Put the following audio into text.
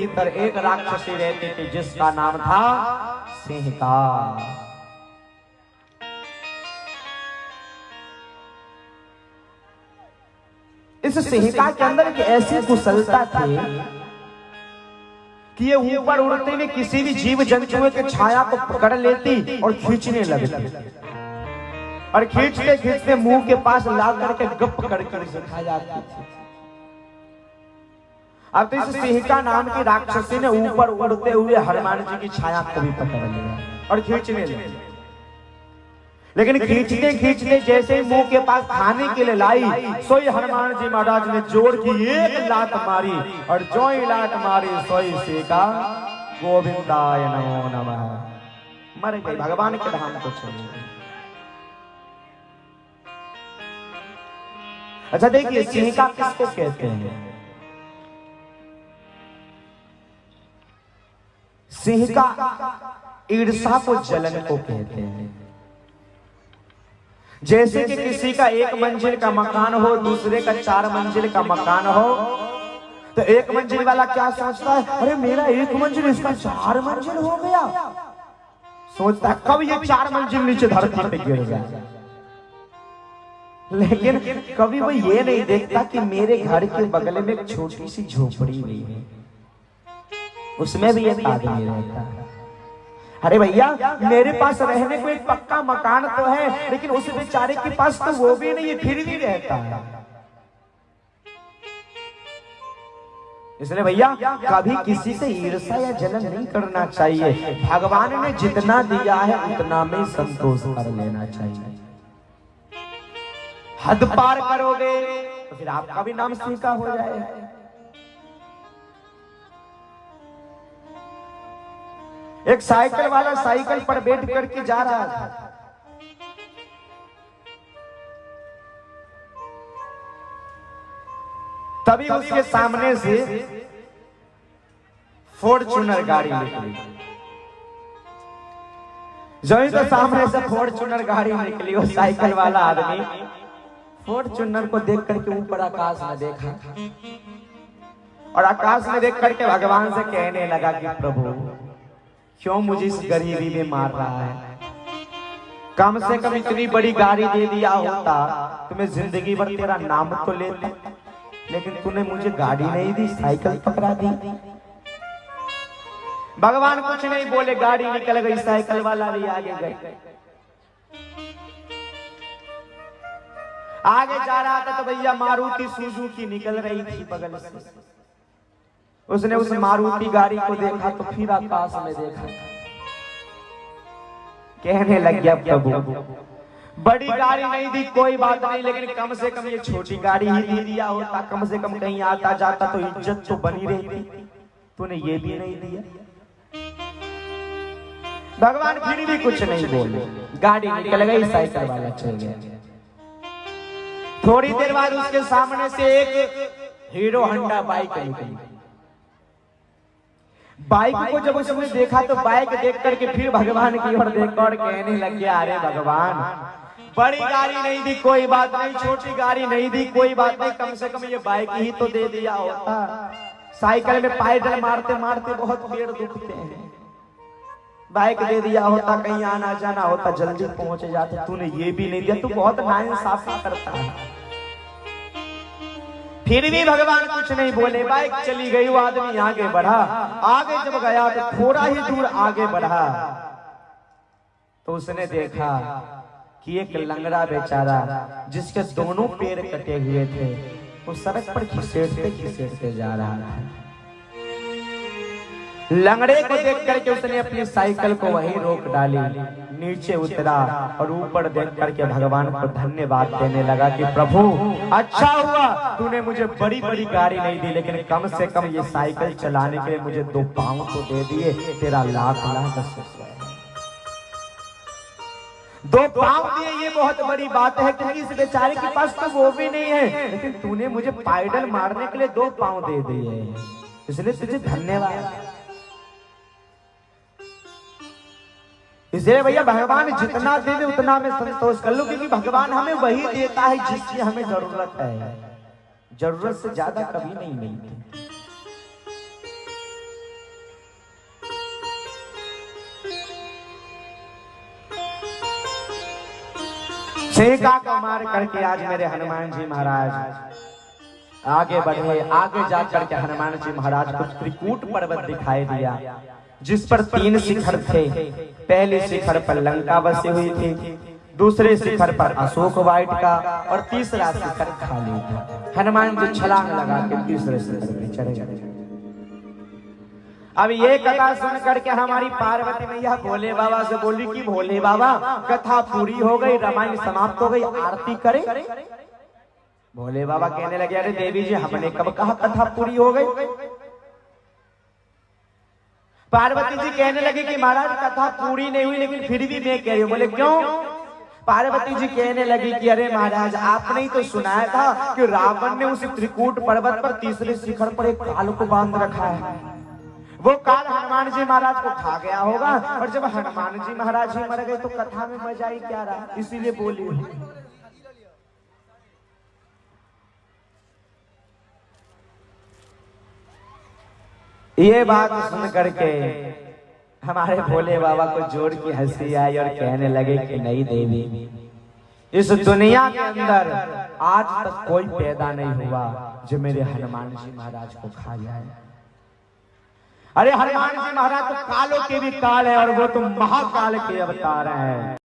भीतर एक राक्षसी रहती थी जिसका नाम था सिंहिका। इस सिंहिका के अंदर एक ऐसी कुशलता थी कि ये ऊपर उड़ते हुए किसी भी जीव जंतु के छाया को पकड़ लेती और खींचने लगती, और खींचते खींचते मुंह के पास ला करके गप करके खा जाती थी। अब तो इस सिंहिका नाम की राक्षसी ने ऊपर उड़ते हुए हनुमान जी की छाया को भी पकड़ लिया और खींचने लगी। लेकिन खींचते खींचते जैसे ही मुंह के पास खाने के लिए लाई, सोई हनुमान जी महाराज ने जोर की एक लात मारी, और जो ही लात मारी सोई सिंहिका गोविंदाय नमो नमः मर गई, भगवान के धाम को चली गई। अच्छा देखिए, सिंहिका किसको कहते हैं? सिंहिका ईर्षा को, जलन को कहते हैं। जैसे कि किसी का एक मंजिल का मकान हो, दूसरे का 4 मंजिल का मकान हो, तो एक मंजिल वाला क्या सोचता है, अरे मेरा 1 मंजिल, इसका 4 मंजिल हो गया। सोचता है कब ये 4 मंजिल नीचे धरती पे गिर जाए। लेकिन कभी वो ये नहीं देखता कि मेरे घर के बगल में एक छोटी सी झोपड़ी हुई है, उसमें भी एक आदमी रहता है। अरे भैया, मेरे पास रहने को एक पक्का मकान तो है, लेकिन उस बेचारे के पास तो वो भी नहीं है, फिर भी रहता है। इसलिए भैया कभी किसी से ईर्ष्या या जलन नहीं करना चाहिए। भगवान ने जितना दिया है उतना में संतोष कर लेना चाहिए। हद पार करोगे तो फिर आपका भी नाम सिंहिका हो जाएगा। एक साइकिल वाला साइकिल पर बैठ करके जा रहा था, तभी उसके सामने से फॉर्च्यूनर गाड़ी निकली। जो ही तो सामने से फॉर्च्यूनर गाड़ी निकली, वो साइकिल वाला आदमी फॉर्च्यूनर को देख करके ऊपर आकाश में देखा, और आकाश में देख करके भगवान से कहने लगा कि प्रभु क्यों मुझे इस गरीबी में मार रहा है? कम से कम इतनी बड़ी गाड़ी दे दिया होता तो मैं जिंदगी भर तेरा नाम तो लेता, लेकिन तूने मुझे गाड़ी नहीं दी, साइकिल पकड़ा दी। भगवान कुछ नहीं बोले, गाड़ी निकल गई, साइकिल वाला भी आगे गए। आगे जा रहा था तो भैया मारुति सुजुकी निकल रही थी बगल से। उसने उस मारुति गाड़ी को देखा तो फिर आकाश में देखा, कहने लग गया प्रभु बड़ी गाड़ी नहीं दी कोई बात नहीं, लेकिन कम से कम ये छोटी गाड़ी ही दे दिया होता, कम से कम कहीं आता जाता तो इज्जत तो बनी रहती, तूने ये भी नहीं दिया। भगवान फिर भी कुछ नहीं बोले, गाड़ी निकल गई, साइकिल वाला चल गया। थोड़ी देर बाद उसके सामने से एक हीरो होंडा बाइक निकली। बाइक को जब उसने देखा तो बाइक देख करके फिर भगवान की ओर देखा और कहने लग गया, अरे भगवान बड़ी गाड़ी नहीं दी कोई बात नहीं, छोटी गाड़ी नहीं दी कोई बात नहीं, कम से कम ये बाइक ही तो दे दिया होता। साइकिल में पैडल मारते मारते बहुत पैर दुखते हैं, बाइक दे दिया होता, कहीं आना जाना होता जल्दी पहुंच जाता, तूने ये भी नहीं दिया, तू बहुत नाइंसाफी करता है। फिर भी भगवान कुछ नहीं बोले, बाइक चली गई, वो आदमी आगे बढ़ा। आगे जब गया तो थोड़ा ही दूर आगे बढ़ा तो उसने देखा कि एक लंगड़ा बेचारा जिसके दोनों पैर कटे हुए थे वो सड़क पर घिसेटते घिसेटते जा रहा था। लंगड़े को देख करके उसने अपनी साइकिल को वहीं रोक डाली, नीचे उतरा और ऊपर देख करके भगवान को धन्यवाद देने लगा कि प्रभु अच्छा हुआ तूने मुझे बड़ी बड़ी गाड़ी नहीं दी, लेकिन कम से कम ये साइकिल चलाने के लिए मुझे 2 पाँव तो दे दिए, तेरा लाख लाख शुक्र है। 2 पाँव दिए ये बहुत बड़ी बात है, क्योंकि इस बेचारे के पास तो वो भी नहीं है, लेकिन तूने मुझे पैडल मारने के लिए 2 पाँव दे दिए, इसलिए तुझे धन्यवाद। इसलिए भैया भगवान जितना दे दे उतना में संतोष कर लो, क्योंकि भगवान हमें वही देता है जिसकी हमें जरूरत है, जरूरत से ज्यादा कभी नहीं मिलती। छेका को मार करके आज मेरे हनुमान जी महाराज आगे बढ़े। आगे जा करके हनुमान जी महाराज को त्रिकूट पर्वत दिखाई दिया, जिस पर 3 शिखर थे। पहले शिखर पर लंका बसी हुई थी, दूसरे शिखर पर अशोक वाटिका और तीसरा शिखर खाली था। हनुमान जी छलांग लगा के तीसरे शिखर पर चढ़े गए। अब ये कथा सुन करके हमारी पार्वती मैया भोले बाबा से बोली कि भोले बाबा कथा पूरी हो गई, रामायण समाप्त हो गई, आरती करें। भोले बाबा कहने लगे अरे देवी जी हमने कब कहा कथा पूरी हो गई। पार्वती जी कहने लगी कि महाराज कथा पूरी नहीं हुई, लेकिन फिर भी मैं कह रही हूँ। बोले क्यों? पार्वती जी कहने लगी कि अरे महाराज आपने ही तो सुनाया था कि रावण ने उस त्रिकूट पर्वत पर तीसरे शिखर पर एक काल को बांध रखा है। वो काल हनुमान जी महाराज को खा गया होगा, और जब हनुमान जी महाराज ही मर गए तो कथा में मजा ही क्या रहा, इसीलिए बोली। ये बात सुन करके हमारे भोले बाबा को जोर की हंसी आई और कहने लगे कि नहीं देवी, इस दुनिया के अंदर आज तक कोई पैदा नहीं हुआ जो मेरे हनुमान जी महाराज को खा जाए। अरे हनुमान जी महाराज तो कालों के भी काल है, और वो तो महाकाल के अवतार हैं।